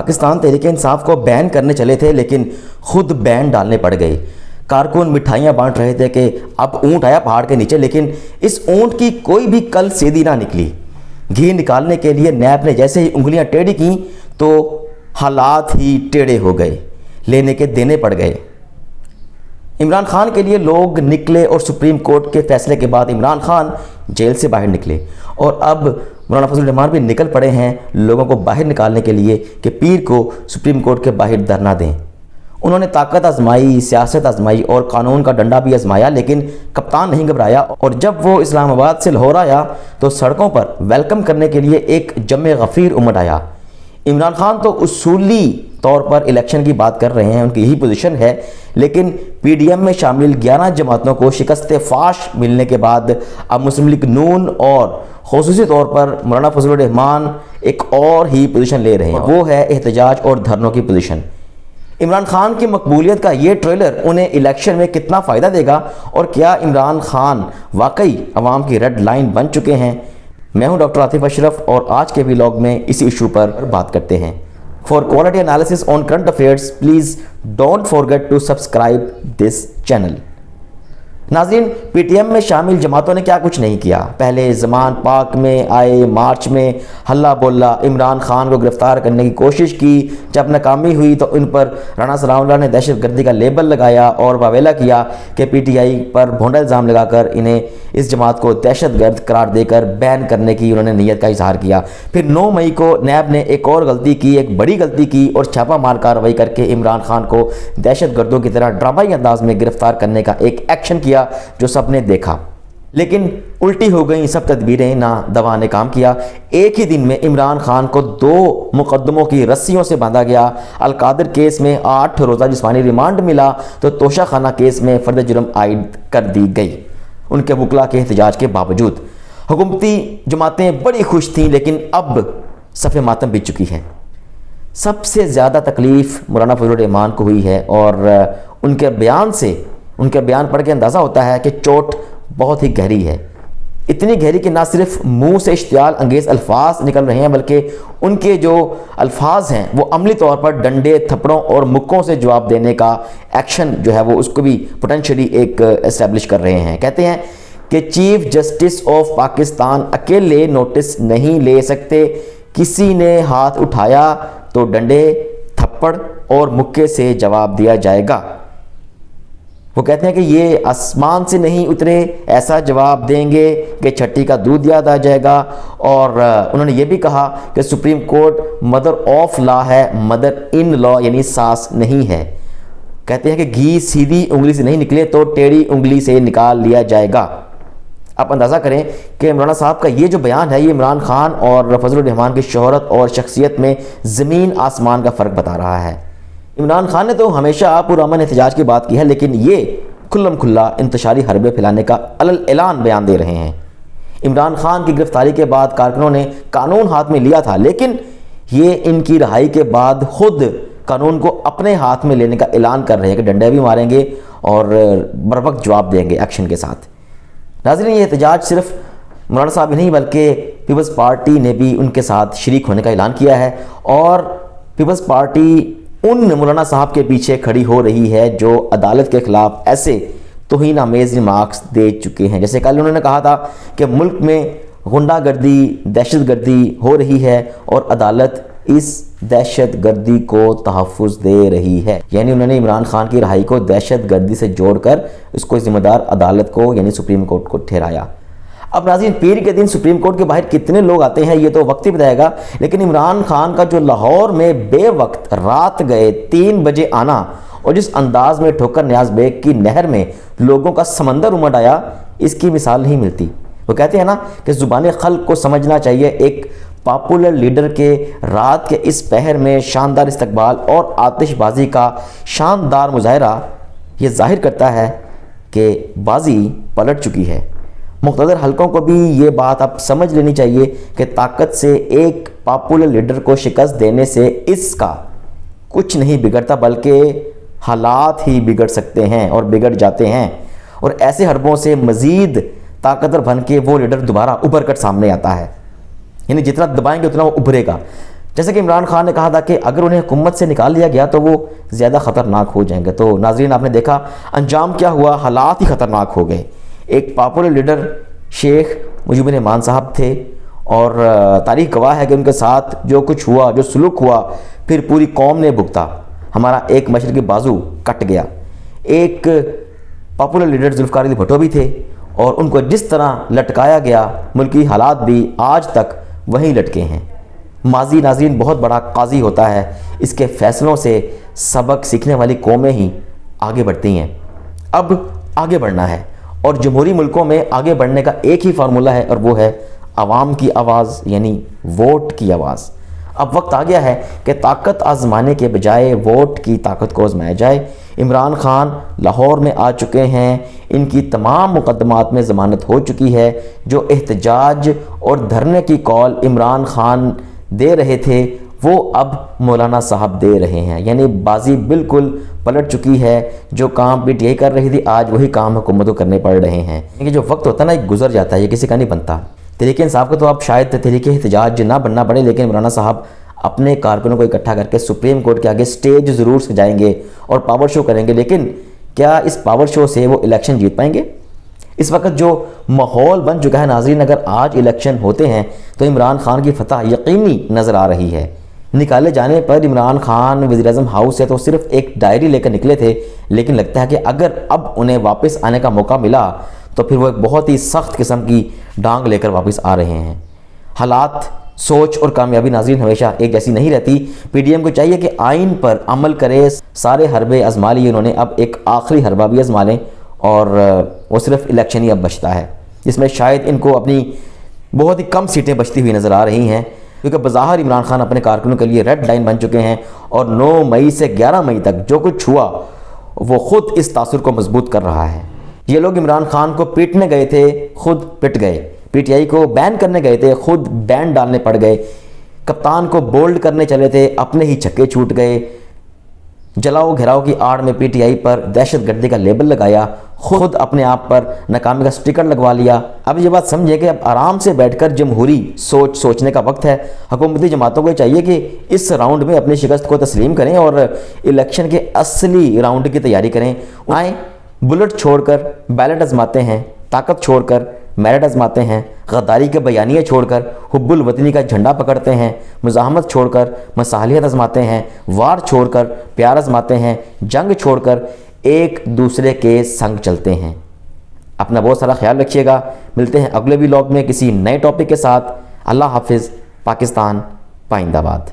पाकिस्तान तहरीक इंसाफ को बैन करने चले थे, लेकिन खुद बैन डालने पड़ गए। कारकुन मिठाइयाँ बांट रहे थे कि अब ऊँट आया पहाड़ के नीचे, लेकिन इस ऊँट की कोई भी कल सीधी ना निकली। घी निकालने के लिए नैब ने जैसे ही उंगलियां टेढ़ी की तो हालात ही टेढ़े हो गए, लेने के देने पड़ गए। इमरान खान के लिए लोग निकले और सुप्रीम कोर्ट के फैसले के बाद इमरान खान जेल से बाहर निकले और अब मौलाना फजलुर रहमान भी निकल पड़े हैं लोगों को बाहर निकालने के लिए कि पीर को सुप्रीम कोर्ट के बाहर धरना दें। उन्होंने ताकत आजमाई, सियासत आजमाई और कानून का डंडा भी आजमाया, लेकिन कप्तान नहीं घबराया और जब वो इस्लामाबाद से लाहौर आया तो सड़कों पर वेलकम करने के लिए एक जमे गफीर उमड़ आया। इमरान खान तो उसूली तौर पर इलेक्शन की बात कर रहे हैं, उनकी यही पोजीशन है, लेकिन पीडीएम में शामिल 11 जमातों को शिकस्त फाश मिलने के बाद अब मुस्लिम लीग नून और खुसूसी तौर पर मौलाना फजलुर रहमान एक और ही पोजीशन ले रहे हैं, वो है एहतजाज और धरनों की पोजीशन। इमरान खान की मकबूलियत का ये ट्रेलर उन्हें इलेक्शन में कितना फ़ायदा देगा और क्या इमरान खान वाकई अवाम की रेड लाइन बन चुके हैं? मैं हूं डॉक्टर आतिफ अशरफ और आज के व्लॉग में इसी इशू पर बात करते हैं। For quality analysis on current affairs please don't forget to subscribe this channel. नाज़रीन, पीटीएम में शामिल जमातों ने क्या कुछ नहीं किया। पहले ज़मान पाक में आए, मार्च में हल्ला बोला, इमरान खान को गिरफ्तार करने की कोशिश की। जब नाकामी हुई तो इन पर राणा सनाउल्लाह ने दहशत गर्दी का लेबल लगाया और वावेला किया कि पीटीआई पर भोंडा इल्ज़ाम लगाकर इन्हें इस जमात को दहशत गर्द करार देकर बैन करने की उन्होंने नीयत का इजहार किया। फिर 9 मई को नैब ने एक और गलती की, एक बड़ी गलती की और छापा मार कार्रवाई करके इमरान खान को दहशत गर्दों की तरह ड्रामाई अंदाज में गिरफ्तार करने का एक एक्शन किया जो सबने देखा। लेकिन उल्टी हो गई सब तदबीरें, ना दवा ने काम किया। एक ही दिन में इमरान खान को 2 मुकदमों की रस्सियों से बांधा गया। अलकादर केस में 8 रोज़ा जिस्मानी रिमांड मिला तो तोशा खाना केस में फर्द जुर्म आयद कर दी गई उनके वकला के एहतजाज के बावजूद। हुकूमती जमातें बड़ी खुश थीं, लेकिन अब सफ़े मातम बीत चुकी है। सबसे ज़्यादा तकलीफ़ मौलाना फजलुर रहमान को हुई है और उनके बयान पढ़ के अंदाज़ा होता है कि चोट बहुत ही गहरी है। इतनी गहरी कि ना सिर्फ मुंह से इश्तियाल अंगेज़ अल्फाज निकल रहे हैं, बल्कि उनके जो अल्फाज हैं वो अमली तौर पर डंडे, थप्पड़ों और मुक्कों से जवाब देने का एक्शन जो है वो उसको भी पोटेंशली एक एस्टेब्लिश कर रहे हैं। कहते हैं कि चीफ जस्टिस ऑफ पाकिस्तान अकेले नोटिस नहीं ले सकते, किसी ने हाथ उठाया तो डंडे, थप्पड़ और मुक्के से जवाब दिया जाएगा। वो कहते हैं कि ये आसमान से नहीं उतरे, ऐसा जवाब देंगे कि छठी का दूध याद आ जाएगा। और उन्होंने ये भी कहा कि supreme court mother of law है, मदर इन लॉ यानी सास नहीं है। कहते हैं कि घी सीधी उंगली से नहीं निकले तो टेढ़ी उंगली से निकाल लिया जाएगा। आप अंदाज़ा करें कि मौलाना साहब का ये जो बयान है ये इमरान खान और फजलुर रहमान की शोहरत और शख्सियत में ज़मीन आसमान का फ़र्क बता रहा है। इमरान खान ने तो हमेशा पुरअमन एहतजाज की बात की है, लेकिन ये खुल्लम खुल्ला इंतशारी हरबे फैलाने का अलल ऐलान बयान दे रहे हैं। इमरान खान की गिरफ्तारी के बाद कारकुनों ने कानून हाथ में लिया था, लेकिन ये इनकी रिहाई के बाद खुद कानून को अपने हाथ में लेने का ऐलान कर रहे हैं कि डंडे भी मारेंगे और बर वक्त जवाब देंगे एक्शन के साथ। नाज़रीन, ये एहतजाज सिर्फ मौलाना साहब ही नहीं बल्कि पीपल्स पार्टी ने भी उनके साथ शरीक होने का ऐलान किया है और पीपल्स पार्टी उन मौलाना साहब के पीछे खड़ी हो रही है जो अदालत के खिलाफ ऐसे तौहीन आमेज़ रिमार्क्स दे चुके हैं। जैसे कल उन्होंने कहा था कि मुल्क में गुंडागर्दी, दहशतगर्दी हो रही है और अदालत इस दहशतगर्दी को तहफ़्फ़ुज़ दे रही है। यानी उन्होंने इमरान खान की रिहाई को दहशतगर्दी से जोड़कर इसको जिम्मेदार अदालत को यानी सुप्रीम कोर्ट को ठहराया। अब नाज़रीन, पीर के दिन सुप्रीम कोर्ट के बाहर कितने लोग आते हैं ये तो वक्त ही बताएगा, लेकिन इमरान खान का जो लाहौर में बेवक्त रात गए 3 बजे आना और जिस अंदाज में ठोकर न्याज बेग की नहर में लोगों का समंदर उमड़ आया, इसकी मिसाल नहीं मिलती। वो कहते हैं ना कि ज़ुबान खल्क़ को समझना चाहिए। एक पॉपुलर लीडर के रात के इस पहर में शानदार इस्तकबाल और आतिशबाजी का शानदार मुजाहरा ये जाहिर करता है कि बाजी पलट चुकी है। मुख्तदर हलकों को भी ये बात अब समझ लेनी चाहिए कि ताकत से एक पॉपुलर लीडर को शिकस्त देने से इसका कुछ नहीं बिगड़ता, बल्कि हालात ही बिगड़ सकते हैं और बिगड़ जाते हैं। और ऐसे हरबों से मज़ीद ताकतवर बन के वो लीडर दोबारा उभर कर सामने आता है। यानी जितना दबाएंगे उतना वो उभरेगा। जैसे कि इमरान खान ने कहा था कि अगर उन्हें हुकूमत से निकाल लिया गया तो वो ज़्यादा ख़तरनाक हो जाएंगे। तो नाज़रीन, आपने देखा अंजाम क्या हुआ, हालात ही ख़तरनाक हो गए। एक पॉपुलर लीडर शेख मुजीबुर रहमान साहब थे और तारीख गवाह है कि उनके साथ जो कुछ हुआ, जो सलूक हुआ, फिर पूरी कौम ने भुगता। हमारा एक मशरक़ी बाजू कट गया। एक पॉपुलर लीडर जुल्फ़िकार अली भुट्टो भी थे और उनको जिस तरह लटकाया गया, मुल्की हालात भी आज तक वहीं लटके हैं। माजी नाज़रीन बहुत बड़ा काजी होता है, इसके फ़ैसलों से सबक सीखने वाली कौमें ही आगे बढ़ती हैं। अब आगे बढ़ना है और जमहूरी मुल्कों में आगे बढ़ने का एक ही फार्मूला है और वो है आवाम की आवाज़, यानी वोट की आवाज़। अब वक्त आ गया है कि ताकत आजमाने के बजाय वोट की ताकत को आजमाया जाए। इमरान खान लाहौर में आ चुके हैं, इनकी तमाम मुकदमात में ज़मानत हो चुकी है। जो एहतजाज और धरने की कॉल इमरान खान दे रहे थे वो अब मौलाना साहब दे रहे हैं, यानी बाजी बिल्कुल पलट चुकी है। जो काम पीटीआई कर रही थी आज वही काम हुकूमत को करने पड़ रहे हैं। ये जो वक्त होता है ना, ये गुजर जाता है, ये किसी का नहीं बनता। तहरीक इंसाफ को तो अब शायद तहरीक एहतजाज ना बनना पड़े, लेकिन मौलाना साहब अपने कारकुनों को इकट्ठा करके सुप्रीम कोर्ट के आगे स्टेज ज़रूर सजाएंगे और पावर शो करेंगे। लेकिन क्या इस पावर शो से वो इलेक्शन जीत पाएंगे? इस वक्त जो माहौल बन चुका है नाज़रीन, अगर आज इलेक्शन होते हैं तो इमरान खान की फतह यकीनी नज़र आ रही है। निकाले जाने पर इमरान खान वज़ीर-ए-आज़म हाउस से तो सिर्फ एक डायरी लेकर निकले थे, लेकिन लगता है कि अगर अब उन्हें वापस आने का मौका मिला तो फिर वो एक बहुत ही सख्त किस्म की डांग लेकर वापस आ रहे हैं। हालात, सोच और कामयाबी नाज़रीन हमेशा एक जैसी नहीं रहती। पीडीएम को चाहिए कि आइन पर अमल करे। सारे हरबे आजमा लिए उन्होंने, अब एक आखिरी हरबा भी आजमा लें और वो सिर्फ इलेक्शन ही अब बचता है, जिसमें शायद इनको अपनी बहुत ही कम सीटें बचती हुई नज़र आ रही हैं, क्योंकि बज़ाहिर इमरान खान अपने कारकुनों के लिए रेड लाइन बन चुके हैं और 9 मई से 11 मई तक जो कुछ हुआ वो ख़ुद इस तासुर को मजबूत कर रहा है। ये लोग इमरान खान को पीटने गए थे, खुद पिट गए। पीटीआई को बैन करने गए थे, खुद बैन डालने पड़ गए। कप्तान को बोल्ड करने चले थे, अपने ही छक्के छूट गए। जलाओ घेराव की आड़ में पीटीआई पर दहशतगर्दी का लेबल लगाया, खुद अपने आप पर नाकामी का स्टिकर लगवा लिया। अब ये बात समझिए कि अब आराम से बैठकर जमहूरी सोचने का वक्त है। हुकूमती जमातों को चाहिए कि इस राउंड में अपनी शिकस्त को तस्लीम करें और इलेक्शन के असली राउंड की तैयारी करें। आए बुलेट छोड़कर बैलेट आजमाते हैं, ताकत छोड़कर मेरिट आजमाते हैं, गद्दारी के बयानिए छोड़कर हुब्बुल वतनी का झंडा पकड़ते हैं, मुज़ाहमत छोड़कर मसालियत आजमाते हैं, वार छोड़कर प्यार आजमाते हैं, जंग छोड़कर एक दूसरे के संग चलते हैं। अपना बहुत सारा ख्याल रखिएगा। मिलते हैं अगले व्लॉग में किसी नए टॉपिक के साथ। अल्लाह हाफिज़। पाकिस्तान पाइंदाबाद।